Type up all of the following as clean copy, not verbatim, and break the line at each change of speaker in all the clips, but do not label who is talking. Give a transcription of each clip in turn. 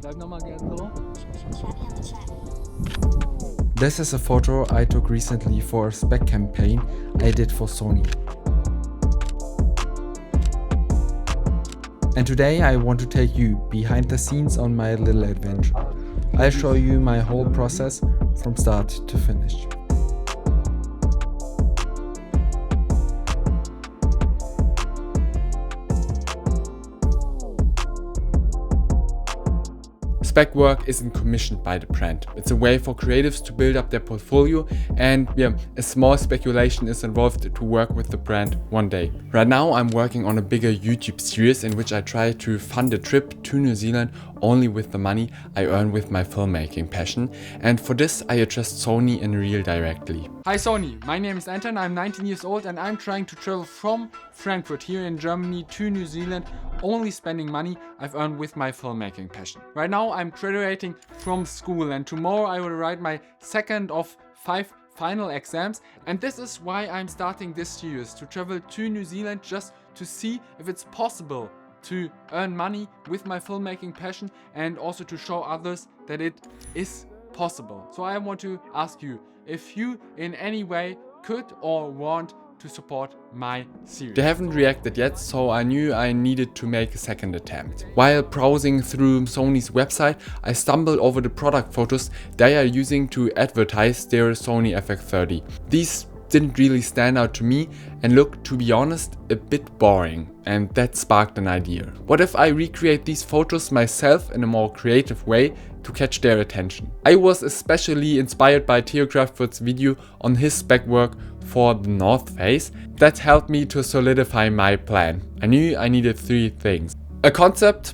Bleib nochmal gern so.
This is a photo I took recently for a spec campaign I did for Sony. And today I want to take you behind the scenes on my little adventure. I'll show you my whole process from start to finish. Spec work isn't commissioned by the brand. It's a way for creatives to build up their portfolio, and a small speculation is involved to work with the brand one day. Right now I'm working on a bigger YouTube series in which I try to fund a trip to New Zealand only with the money I earn with my filmmaking passion, and for this I addressed Sony in real directly.
Hi Sony, my name is Anton, I'm 19 years old and I'm trying to travel from Frankfurt here in Germany to New Zealand, only spending money I've earned with my filmmaking passion. Right now I'm graduating from school and tomorrow I will write my second of 5 final exams, and this is why I'm starting this series, to travel to New Zealand just to see if it's possible to earn money with my filmmaking passion and also to show others that it is possible. So I want to ask you if you in any way could or want to support my series.
They haven't reacted yet, so I knew I needed to make a second attempt. While browsing through Sony's website, I stumbled over the product photos they are using to advertise their Sony FX30. These didn't really stand out to me and looked, to be honest, a bit boring, and that sparked an idea. What if I recreate these photos myself in a more creative way to catch their attention? I was especially inspired by Theo Kraftwerk's video on his spec work for the North Face. That helped me to solidify my plan. I knew I needed 3 things: a concept,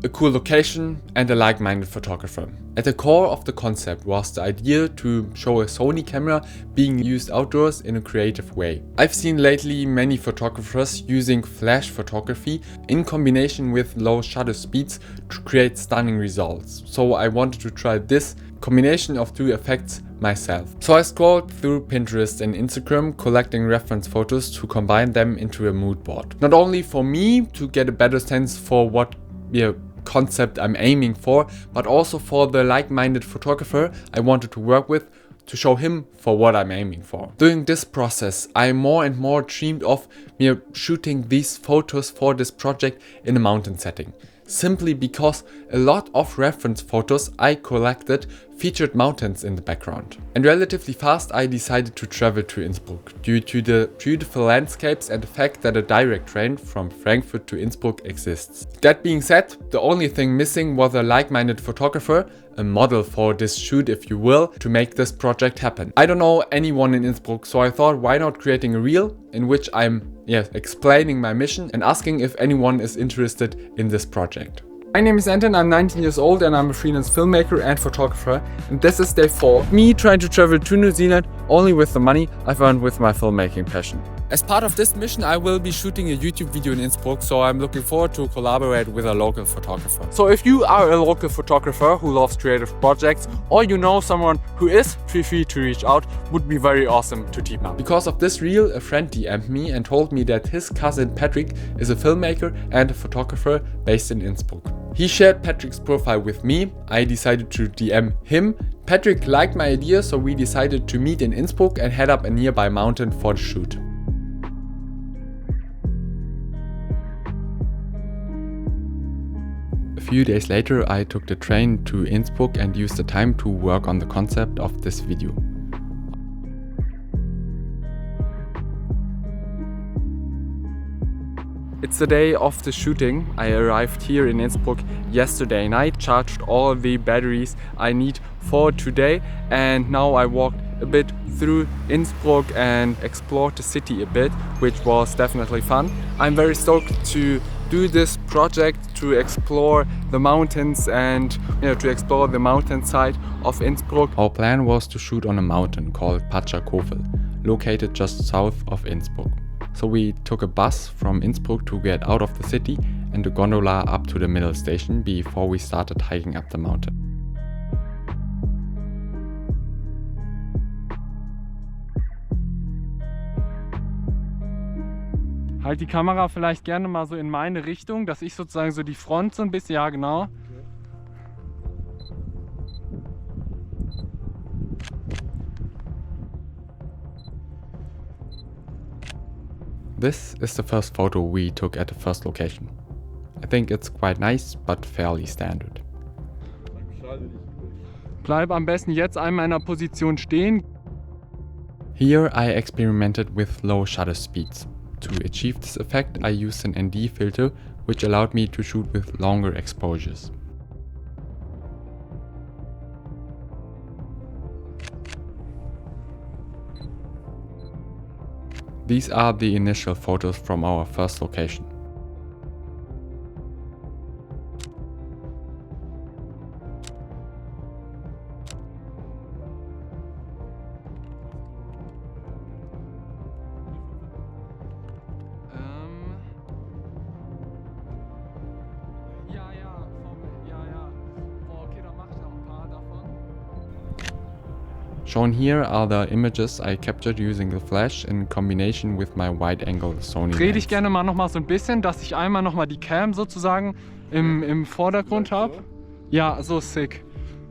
a cool location, and a like-minded photographer. At the core of the concept was the idea to show a Sony camera being used outdoors in a creative way. I've seen lately many photographers using flash photography in combination with low shutter speeds to create stunning results. So I wanted to try this combination of 2 effects myself. So I scrolled through Pinterest and Instagram, collecting reference photos to combine them into a mood board. Not only for me to get a better sense for what concept I'm aiming for, but also for the like-minded photographer I wanted to work with, to show him for what I'm aiming for. During this process, I more and more dreamed of shooting these photos for this project in a mountain setting. Simply because a lot of reference photos I collected featured mountains in the background. And relatively fast I decided to travel to Innsbruck due to the beautiful landscapes and the fact that a direct train from Frankfurt to Innsbruck exists. That being said, the only thing missing was a like-minded photographer, a model for this shoot if you will, to make this project happen. I don't know anyone in Innsbruck, so I thought, why not creating a reel in which I'm explaining my mission and asking if anyone is interested in this project.
My name is Anton, I'm 19 years old and I'm a freelance filmmaker and photographer, and this is day 4. Me trying to travel to New Zealand only with the money I've earned with my filmmaking passion.
As part of this mission I will be shooting a YouTube video in Innsbruck, so I'm looking forward to collaborate with a local photographer.
So if you are a local photographer who loves creative projects, or you know someone who is, feel free to reach out. Would be very awesome to team up.
Because of this reel, a friend DM'd me and told me that his cousin Patrick is a filmmaker and a photographer based in Innsbruck. He shared Patrick's profile with me. I decided to DM him. Patrick liked my idea, so we decided to meet in Innsbruck and head up a nearby mountain for the shoot. A few days later I took the train to Innsbruck and used the time to work on the concept of this video.
It's the day of the shooting. I arrived here in Innsbruck yesterday night, charged all the batteries I need for today, and now I walked a bit through Innsbruck and explored the city a bit, which was definitely fun. I'm very stoked to do this project, to explore the mountains and to explore the mountainside of Innsbruck.
Our plan was to shoot on a mountain called Kofel, located just south of Innsbruck. So we took a bus from Innsbruck to get out of the city and a gondola up to the middle station before we started hiking up the mountain.
Halt die Kamera vielleicht gerne mal so in meine Richtung, dass ich sozusagen so die Front so ein bisschen, ja genau.
This is the first photo we took at the first location. I think it's quite nice, but fairly standard.
Bleib am besten jetzt einmal in der Position stehen.
Here I experimented with low shutter speeds. To achieve this effect I used an ND filter, which allowed me to shoot with longer exposures. These are the initial photos from our first location. Shown here are the images I captured using the flash in combination with my wide-angle Sony
Dreh dich
lens.
gerne mal nochmal so ein bisschen, dass ich einmal nochmal die Cam sozusagen im Vordergrund habe. Ja, so sick.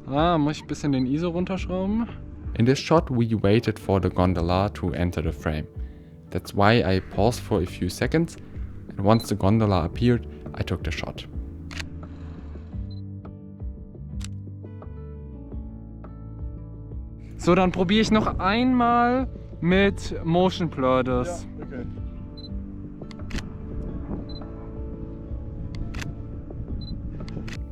Muss ich ein bisschen den ISO runterschrauben.
In this shot we waited for the gondola to enter the frame. That's why I paused for a few seconds, and once the gondola appeared, I took the shot.
So, dann probiere ich noch einmal mit Motion Blur das.
Ja, okay.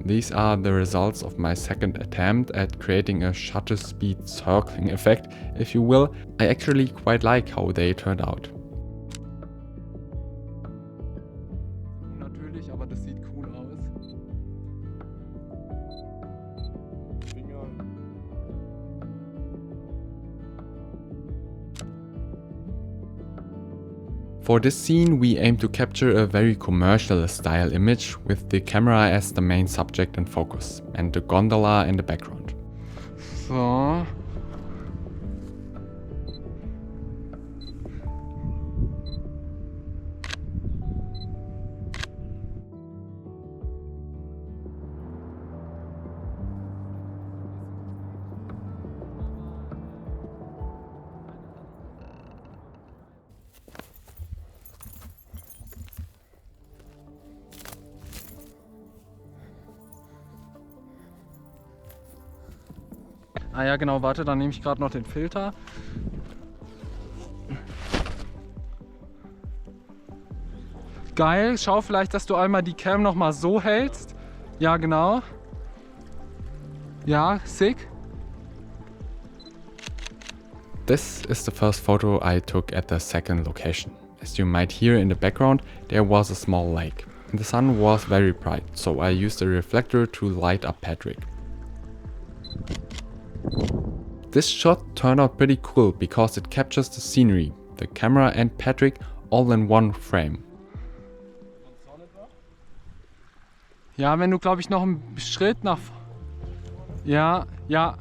These are the results of my second attempt at creating a shutter speed circling effect, if you will. I actually quite like how they turned out.
Natürlich, aber das sieht cool aus.
Finger.
For this scene we aim to capture a very commercial style image with the camera as the main subject and focus, and the gondola in the background.
So. Ah ja, genau, warte, dann nehme ich gerade noch den Filter. Geil, schau vielleicht, dass du einmal die Cam noch mal so hältst. Ja, genau. Ja, sick.
This is the first photo I took at the second location. As you might hear in the background, there was a small lake. And the sun was very bright, so I used a reflector to light up Patrick. This shot turned out pretty cool because it captures the scenery, the camera and Patrick all in one frame.
Ja, wenn du, glaube ich, noch einen Schritt nach... Ja, ja.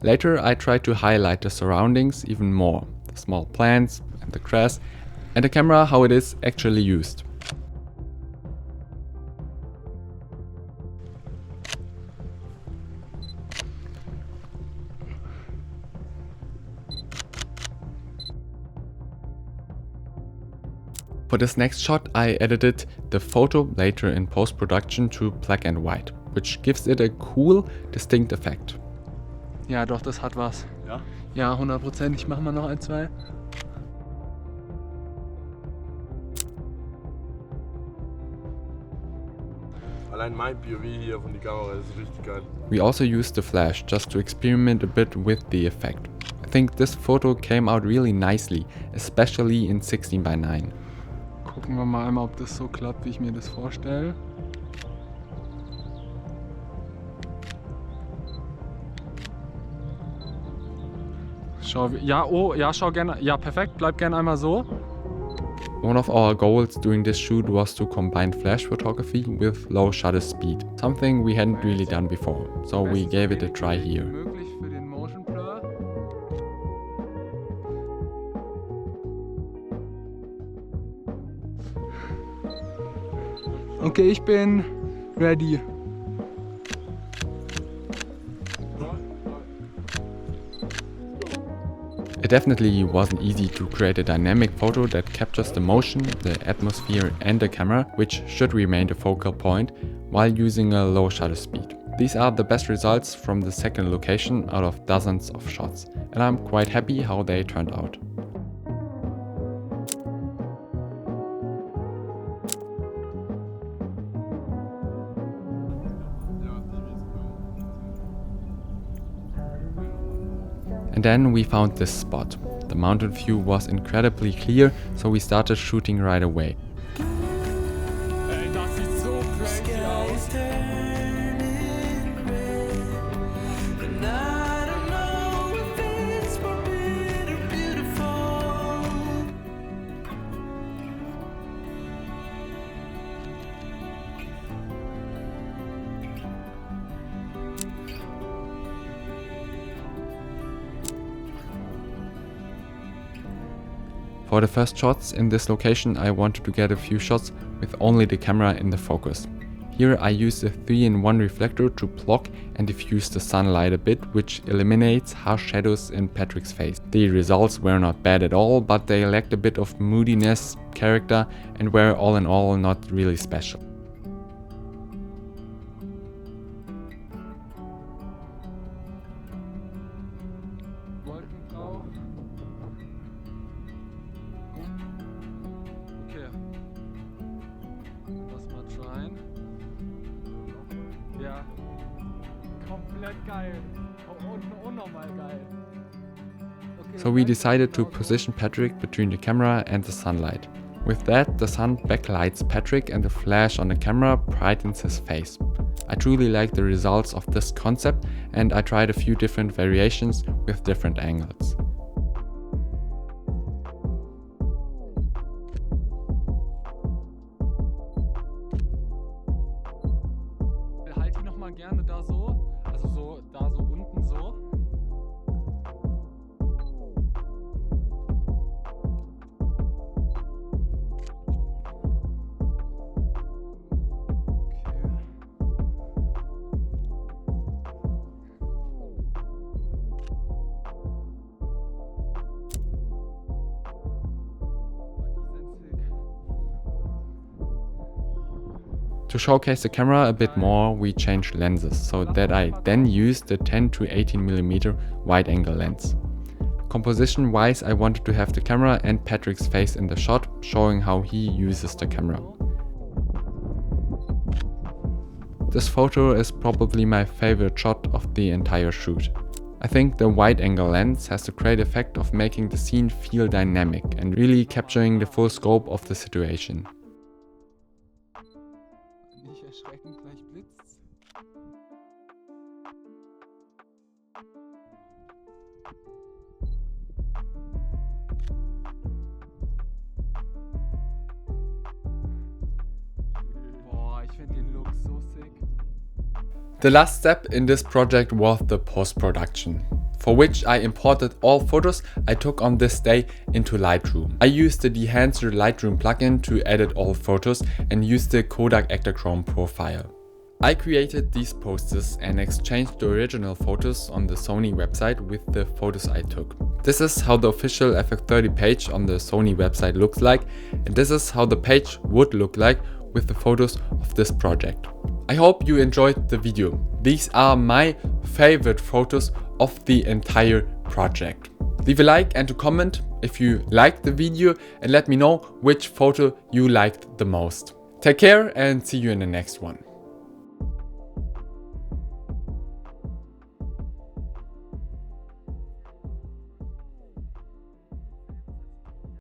Later I tried to highlight the surroundings even more, the small plants and the grass, and the camera how it is actually used. For this next shot I edited the photo later in post-production to black and white, which gives it a cool, distinct effect.
Ja, doch, das hat was.
Ja?
Ja, 100%. Ich mache mal noch ein, zwei.
Allein mein POV hier von die Kamera ist richtig geil.
We also used the flash just to experiment a bit with the effect. I think this photo came out really nicely, especially in 16:9.
Gucken wir mal einmal, ob das so klappt, wie ich mir das vorstelle. Schau, ja, oh, ja, schau gerne. Ja, perfekt, bleib gerne einmal so.
One of our goals during this shoot was to combine flash photography with low shutter speed, something we hadn't really done before, so we gave it a try here.
Möglich für den Motion Blur. Okay, ich bin ready.
It definitely wasn't easy to create a dynamic photo that captures the motion, the atmosphere and the camera, which should remain the focal point, while using a low shutter speed. These are the best results from the second location out of dozens of shots, and I'm quite happy how they turned out. And then we found this spot. The mountain view was incredibly clear, so we started shooting right away. For the first shots in this location, I wanted to get a few shots with only the camera in the focus. Here I used a 3-in-1 reflector to block and diffuse the sunlight a bit, which eliminates harsh shadows in Patrick's face. The results were not bad at all, but they lacked a bit of moodiness, character, and were all in all not really special.
Ja, komplett geil. Unnormal geil. Okay,
So we decided to position Patrick between the camera and the sunlight. With that, the sun backlights Patrick and the flash on the camera brightens his face. I truly like the results of this concept, and I tried a few different variations with different angles.
Halt die noch mal gerne da so, also so da so unten so.
To showcase the camera a bit more, we changed lenses, so that I then used the 10 to 18mm wide-angle lens. Composition wise, I wanted to have the camera and Patrick's face in the shot, showing how he uses the camera. This photo is probably my favorite shot of the entire shoot. I think the wide-angle lens has the great effect of making the scene feel dynamic and really capturing the full scope of the situation.
Nicht erschrecken, gleich blitzt's. Boah, ich find den Look so sick.
The last step in this project was the post-production, for which I imported all photos I took on this day into Lightroom. I used the Enhancer Lightroom plugin to edit all photos and used the Kodak Ektachrome profile. I created these posters and exchanged the original photos on the Sony website with the photos I took. This is how the official FX30 page on the Sony website looks like, and this is how the page would look like with the photos of this project. I hope you enjoyed the video. These are my favorite photos of the entire project. Leave a like and a comment if you liked the video and let me know which photo you liked the most. Take care and see you in the next one.